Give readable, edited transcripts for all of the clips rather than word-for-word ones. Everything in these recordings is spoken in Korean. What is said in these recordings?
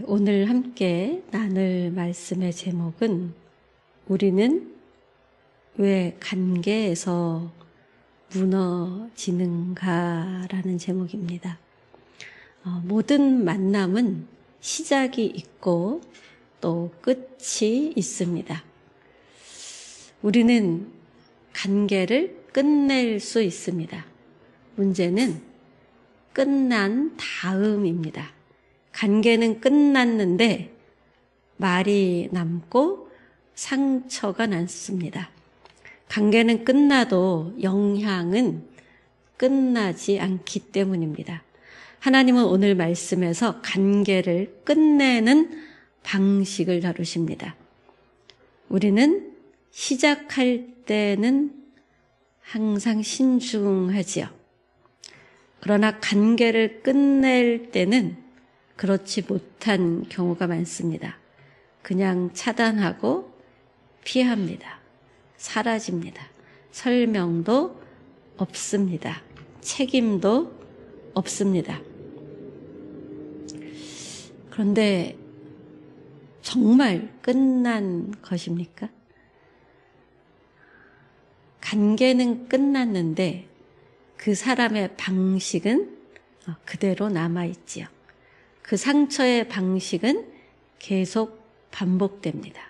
오늘 함께 나눌 말씀의 제목은 우리는 왜 관계에서 무너지는가 라는 제목입니다. 모든 만남은 시작이 있고 또 끝이 있습니다. 우리는 관계를 끝낼 수 있습니다. 문제는 끝난 다음입니다. 관계는 끝났는데 말이 남고 상처가 남습니다. 관계는 끝나도 영향은 끝나지 않기 때문입니다. 하나님은 오늘 말씀에서 관계를 끝내는 방식을 다루십니다. 우리는 시작할 때는 항상 신중하지요. 그러나 관계를 끝낼 때는 그렇지 못한 경우가 많습니다. 그냥 차단하고 피합니다. 사라집니다. 설명도 없습니다. 책임도 없습니다. 그런데 정말 끝난 것입니까? 관계는 끝났는데 그 사람의 방식은 그대로 남아있지요. 그 상처의 방식은 계속 반복됩니다.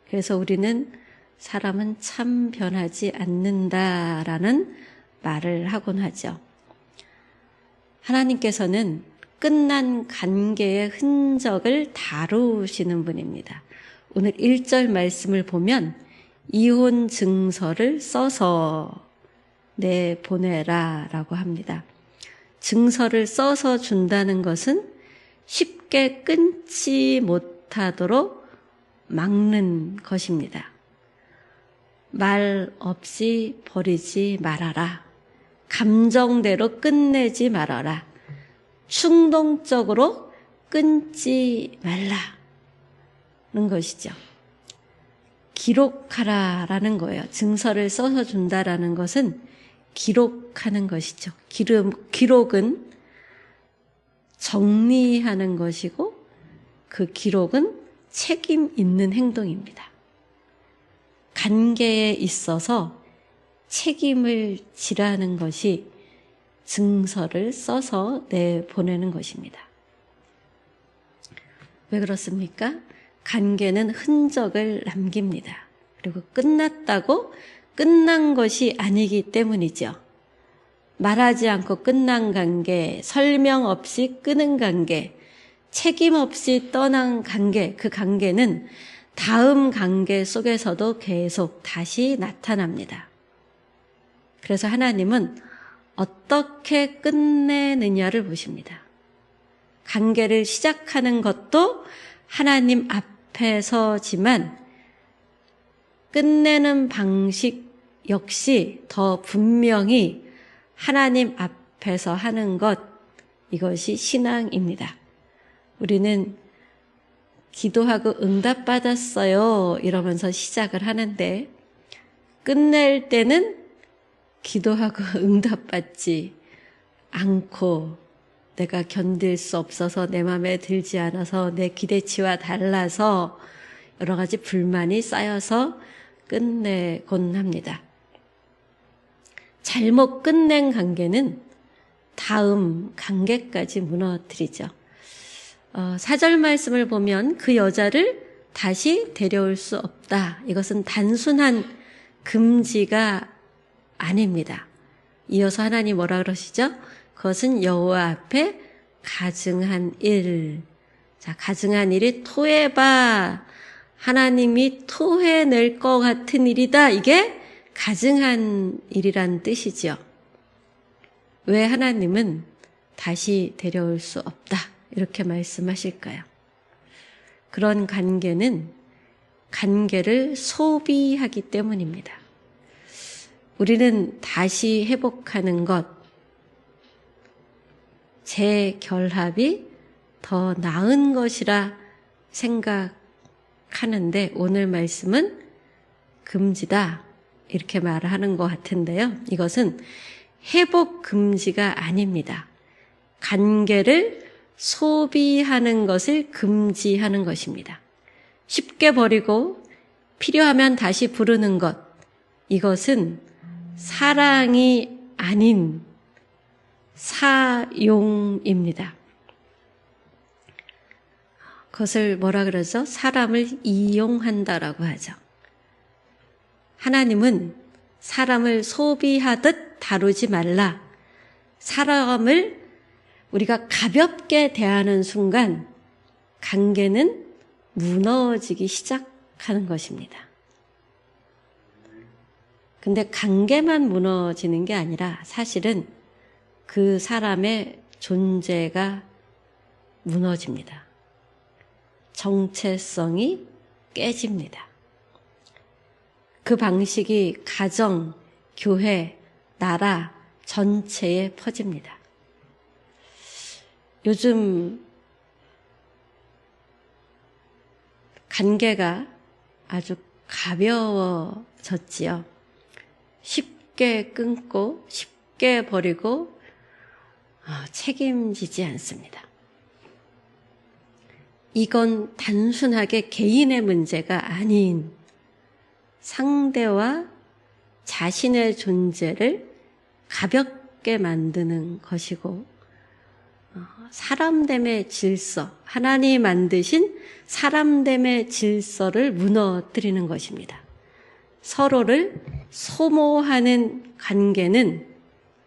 그래서 우리는 사람은 참 변하지 않는다라는 말을 하곤 하죠. 하나님께서는 끝난 관계의 흔적을 다루시는 분입니다. 오늘 1절 말씀을 보면 이혼 증서를 써서 내보내라 라고 합니다. 증서를 써서 준다는 것은 쉽게 끊지 못하도록 막는 것입니다. 말 없이 버리지 말아라. 감정대로 끝내지 말아라. 충동적으로 끊지 말라는 것이죠. 기록하라라는 거예요. 증서를 써서 준다라는 것은 기록하는 것이죠. 기록은 정리하는 것이고 그 기록은 책임 있는 행동입니다. 관계에 있어서 책임을 지라는 것이 증서를 써서 내보내는 것입니다. 왜 그렇습니까? 관계는 흔적을 남깁니다. 그리고 끝났다고 끝난 것이 아니기 때문이죠. 말하지 않고 끝난 관계, 설명 없이 끊은 관계, 책임 없이 떠난 관계, 그 관계는 다음 관계 속에서도 계속 다시 나타납니다. 그래서 하나님은 어떻게 끝내느냐를 보십니다. 관계를 시작하는 것도 하나님 앞에서지만 끝내는 방식 역시 더 분명히 하나님 앞에서 하는 것, 이것이 신앙입니다. 우리는 기도하고 응답받았어요 이러면서 시작을 하는데 끝낼 때는 기도하고 응답받지 않고 내가 견딜 수 없어서 내 마음에 들지 않아서 내 기대치와 달라서 여러 가지 불만이 쌓여서 끝내곤 합니다. 잘못 끝낸 관계는 다음 관계까지 무너뜨리죠. 4절 말씀을 보면 그 여자를 다시 데려올 수 없다. 이것은 단순한 금지가 아닙니다. 이어서 하나님 뭐라 그러시죠? 그것은 여호와 앞에 가증한 일. 자, 가증한 일이 토해봐. 하나님이 토해낼 것 같은 일이다. 이게 가증한 일이란 뜻이죠. 왜 하나님은 다시 데려올 수 없다 이렇게 말씀하실까요? 그런 관계는 관계를 소비하기 때문입니다. 우리는 다시 회복하는 것, 재결합이 더 나은 것이라 생각하는데 오늘 말씀은 금지다 이렇게 말을 하는 것 같은데요. 이것은 회복 금지가 아닙니다. 관계를 소비하는 것을 금지하는 것입니다. 쉽게 버리고 필요하면 다시 부르는 것, 이것은 사랑이 아닌 사용입니다. 그것을 뭐라 그러죠? 사람을 이용한다라고 하죠. 하나님은 사람을 소비하듯 다루지 말라. 사람을 우리가 가볍게 대하는 순간 관계는 무너지기 시작하는 것입니다. 근데 관계만 무너지는 게 아니라 사실은 그 사람의 존재가 무너집니다. 정체성이 깨집니다. 그 방식이 가정, 교회, 나라 전체에 퍼집니다. 요즘 관계가 아주 가벼워졌지요. 쉽게 끊고 쉽게 버리고 책임지지 않습니다. 이건 단순하게 개인의 문제가 아닌 상대와 자신의 존재를 가볍게 만드는 것이고 사람됨의 질서, 하나님이 만드신 사람됨의 질서를 무너뜨리는 것입니다. 서로를 소모하는 관계는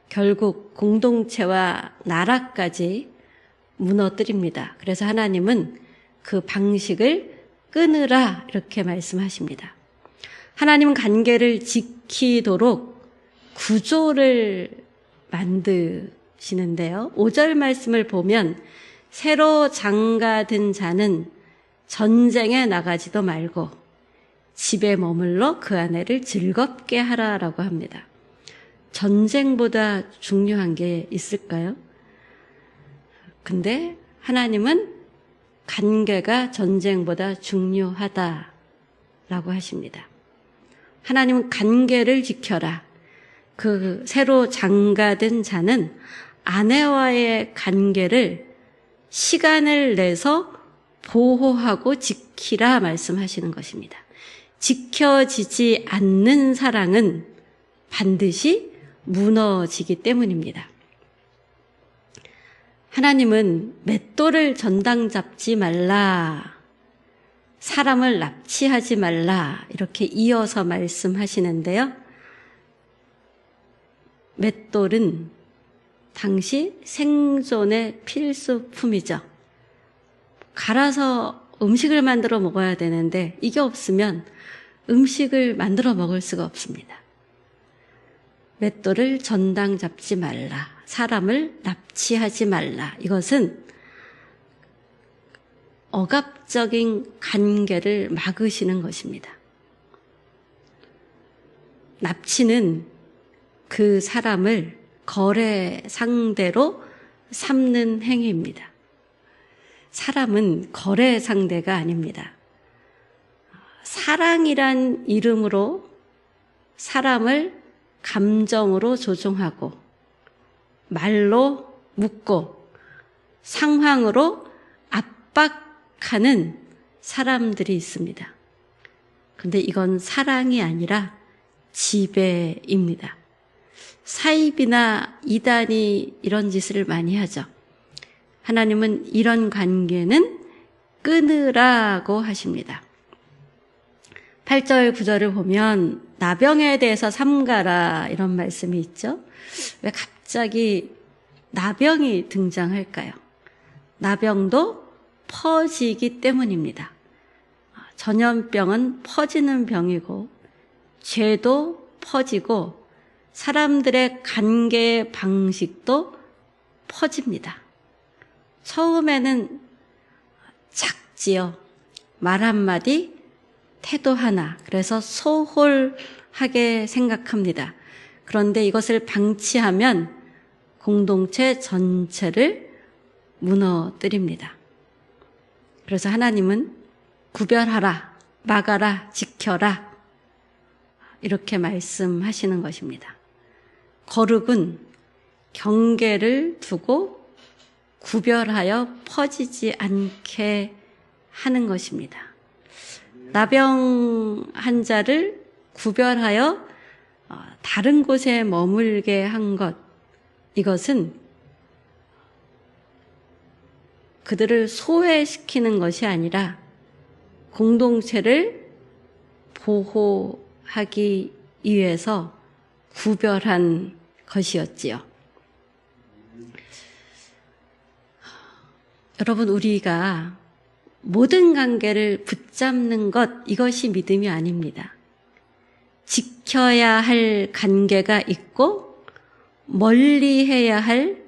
결국 공동체와 나라까지 무너뜨립니다. 그래서 하나님은 그 방식을 끊으라 이렇게 말씀하십니다. 하나님은 관계를 지키도록 구조를 만드시는데요. 5절 말씀을 보면 새로 장가든 자는 전쟁에 나가지도 말고 집에 머물러 그 아내를 즐겁게 하라라고 합니다. 전쟁보다 중요한 게 있을까요? 근데 하나님은 관계가 전쟁보다 중요하다라고 하십니다. 하나님은 관계를 지켜라. 그 새로 장가든 자는 아내와의 관계를 시간을 내서 보호하고 지키라 말씀하시는 것입니다. 지켜지지 않는 사랑은 반드시 무너지기 때문입니다. 하나님은 맷돌을 전당 잡지 말라, 사람을 납치하지 말라 이렇게 이어서 말씀하시는데요. 맷돌은 당시 생존의 필수품이죠. 갈아서 음식을 만들어 먹어야 되는데 이게 없으면 음식을 만들어 먹을 수가 없습니다. 맷돌을 전당 잡지 말라, 사람을 납치하지 말라. 이것은 억압적인 관계를 막으시는 것입니다. 납치는 그 사람을 거래 상대로 삼는 행위입니다. 사람은 거래 상대가 아닙니다. 사랑이란 이름으로 사람을 감정으로 조종하고 말로 묶고 상황으로 압박하는 사람들이 있습니다. 그런데 이건 사랑이 아니라 지배입니다. 사입이나 이단이 이런 짓을 많이 하죠. 하나님은 이런 관계는 끊으라고 하십니다. 8절 9절을 보면 나병에 대해서 삼가라 이런 말씀이 있죠. 왜 갑자기 나병이 등장할까요? 나병도 퍼지기 때문입니다. 전염병은 퍼지는 병이고 죄도 퍼지고 사람들의 관계 방식도 퍼집니다. 처음에는 작지요. 말 한마디, 태도 하나. 그래서 소홀하게 생각합니다. 그런데 이것을 방치하면 공동체 전체를 무너뜨립니다. 그래서 하나님은 구별하라, 막아라, 지켜라 이렇게 말씀하시는 것입니다. 거룩은 경계를 두고 구별하여 퍼지지 않게 하는 것입니다. 나병 환자를 구별하여 다른 곳에 머물게 한 것, 이것은 그들을 소외시키는 것이 아니라 공동체를 보호하기 위해서 구별한 것이었지요. 여러분, 우리가 모든 관계를 붙잡는 것, 이것이 믿음이 아닙니다. 지켜야 할 관계가 있고 멀리 해야 할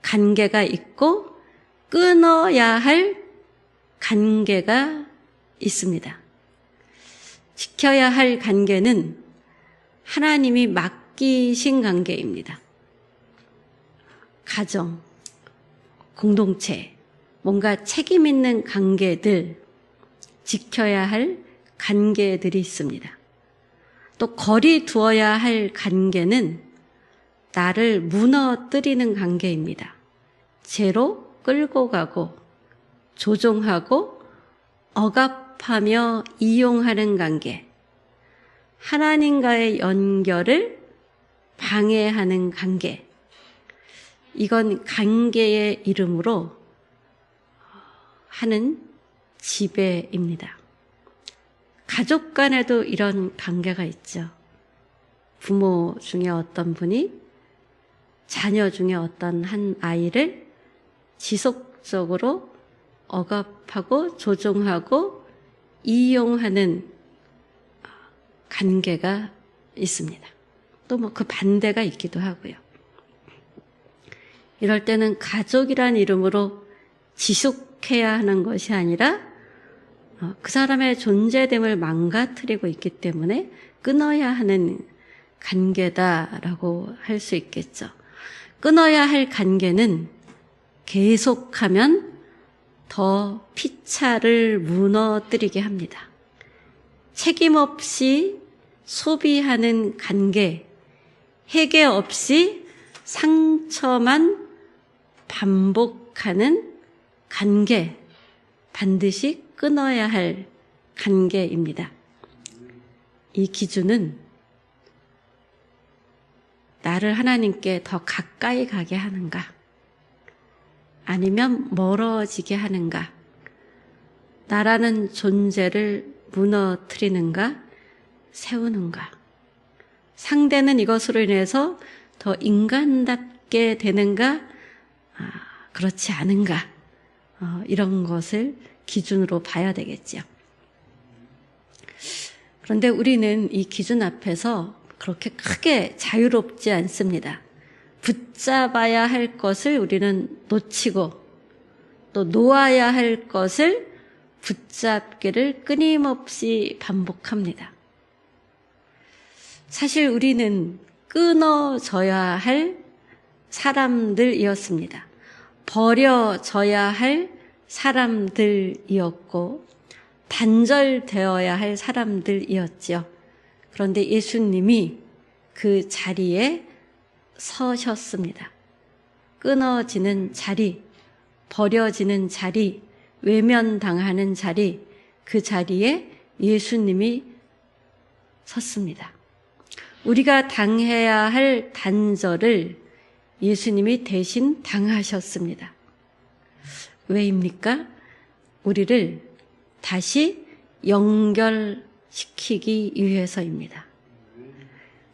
관계가 있고 끊어야 할 관계가 있습니다. 지켜야 할 관계는 하나님이 맡기신 관계입니다. 가정, 공동체, 뭔가 책임 있는 관계들, 지켜야 할 관계들이 있습니다. 또 거리 두어야 할 관계는 나를 무너뜨리는 관계입니다. 죄로 끌고 가고 조종하고 억압하며 이용하는 관계, 하나님과의 연결을 방해하는 관계, 이건 관계의 이름으로 하는 지배입니다. 가족 간에도 이런 관계가 있죠. 부모 중에 어떤 분이 자녀 중에 어떤 한 아이를 지속적으로 억압하고 조종하고 이용하는 관계가 있습니다. 또 뭐 그 반대가 있기도 하고요. 이럴 때는 가족이란 이름으로 지속해야 하는 것이 아니라 그 사람의 존재됨을 망가뜨리고 있기 때문에 끊어야 하는 관계다라고 할 수 있겠죠. 끊어야 할 관계는 계속하면 더 피차를 무너뜨리게 합니다. 책임 없이 소비하는 관계, 회개 없이 상처만 반복하는 관계, 반드시 끊어야 할 관계입니다. 이 기준은 나를 하나님께 더 가까이 가게 하는가, 아니면 멀어지게 하는가, 나라는 존재를 무너뜨리는가, 세우는가, 상대는 이것으로 인해서 더 인간답게 되는가, 그렇지 않은가, 이런 것을 기준으로 봐야 되겠죠. 그런데 우리는 이 기준 앞에서 그렇게 크게 자유롭지 않습니다. 붙잡아야 할 것을 우리는 놓치고 또 놓아야 할 것을 붙잡기를 끊임없이 반복합니다. 사실 우리는 끊어져야 할 사람들이었습니다. 버려져야 할 사람들이었고 단절되어야 할 사람들이었죠. 그런데 예수님이 그 자리에 서셨습니다. 끊어지는 자리, 버려지는 자리, 외면당하는 자리, 그 자리에 예수님이 섰습니다. 우리가 당해야 할 단절을 예수님이 대신 당하셨습니다. 왜입니까? 우리를 다시 연결시키기 위해서입니다.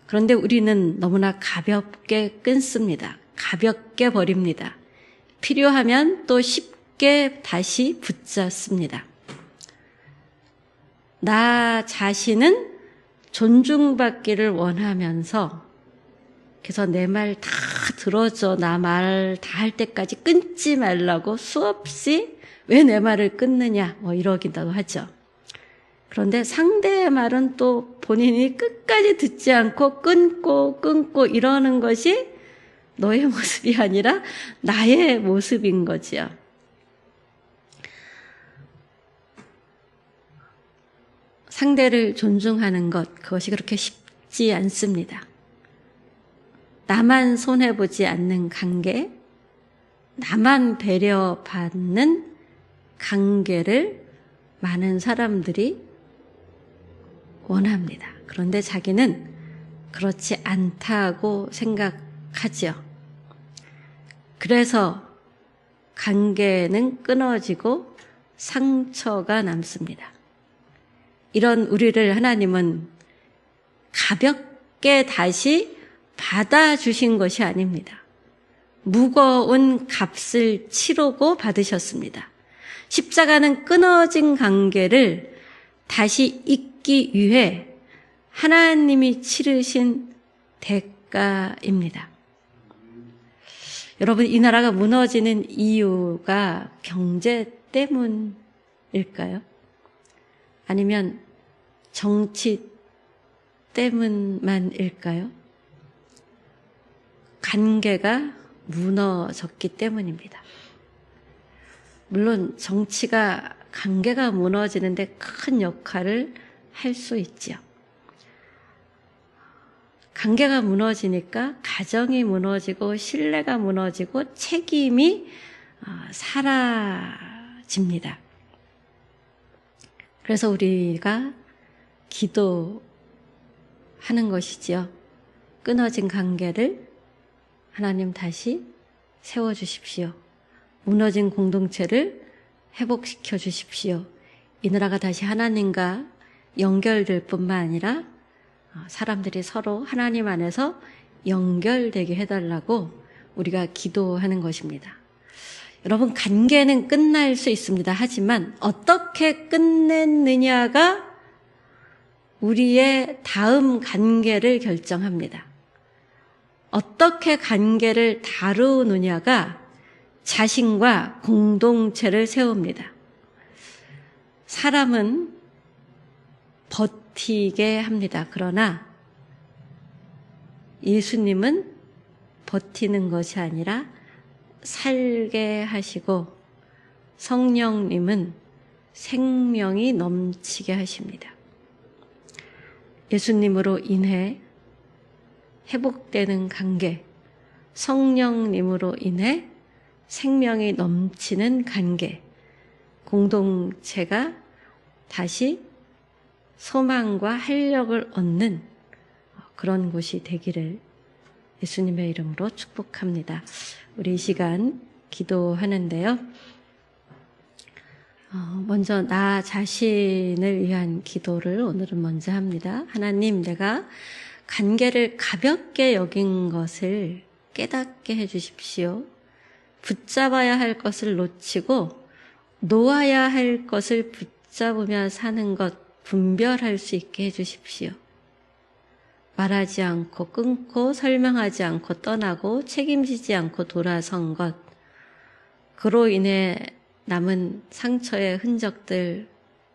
그런데 우리는 너무나 가볍게 끊습니다. 가볍게 버립니다. 필요하면 또 쉽게 다시 붙잡습니다. 나 자신은 존중받기를 원하면서, 그래서 내 말 다 들어줘, 나 말 다 할 때까지 끊지 말라고 수없이 왜 내 말을 끊느냐 이러기도 하죠. 그런데 상대의 말은 또 본인이 끝까지 듣지 않고 끊고 이러는 것이 너의 모습이 아니라 나의 모습인 거지요. 상대를 존중하는 것, 그것이 그렇게 쉽지 않습니다. 나만 손해보지 않는 관계, 나만 배려받는 관계를 많은 사람들이 원합니다. 그런데 자기는 그렇지 않다고 생각하죠. 그래서 관계는 끊어지고 상처가 남습니다. 이런 우리를 하나님은 가볍게 다시 받아주신 것이 아닙니다. 무거운 값을 치르고 받으셨습니다. 십자가는 끊어진 관계를 다시 잇기 위해 하나님이 치르신 대가입니다. 여러분, 이 나라가 무너지는 이유가 경제 때문일까요? 아니면 정치 때문만일까요? 관계가 무너졌기 때문입니다. 물론 정치가 관계가 무너지는데 큰 역할을 할 수 있지요. 관계가 무너지니까 가정이 무너지고 신뢰가 무너지고 책임이 사라집니다. 그래서 우리가 기도하는 것이지요. 끊어진 관계를 하나님 다시 세워주십시오. 무너진 공동체를 회복시켜 주십시오. 이 나라가 다시 하나님과 연결될 뿐만 아니라 사람들이 서로 하나님 안에서 연결되게 해달라고 우리가 기도하는 것입니다. 여러분, 관계는 끝날 수 있습니다. 하지만 어떻게 끝냈느냐가 우리의 다음 관계를 결정합니다. 어떻게 관계를 다루느냐가 자신과 공동체를 세웁니다. 사람은 버티게 합니다. 그러나 예수님은 버티는 것이 아니라 살게 하시고 성령님은 생명이 넘치게 하십니다. 예수님으로 인해 회복되는 관계, 성령님으로 인해 생명이 넘치는 관계, 공동체가 다시 소망과 활력을 얻는 그런 곳이 되기를 예수님의 이름으로 축복합니다. 우리 이 시간 기도하는데요. 먼저 나 자신을 위한 기도를 오늘은 먼저 합니다. 하나님, 내가 관계를 가볍게 여긴 것을 깨닫게 해주십시오. 붙잡아야 할 것을 놓치고 놓아야 할 것을 붙잡으며 사는 것 분별할 수 있게 해주십시오. 말하지 않고 끊고 설명하지 않고 떠나고 책임지지 않고 돌아선 것, 그로 인해 남은 상처의 흔적들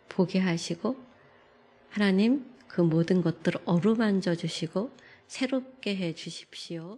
보게 하시고 하나님 그 모든 것들을 어루만져 주시고 새롭게 해 주십시오.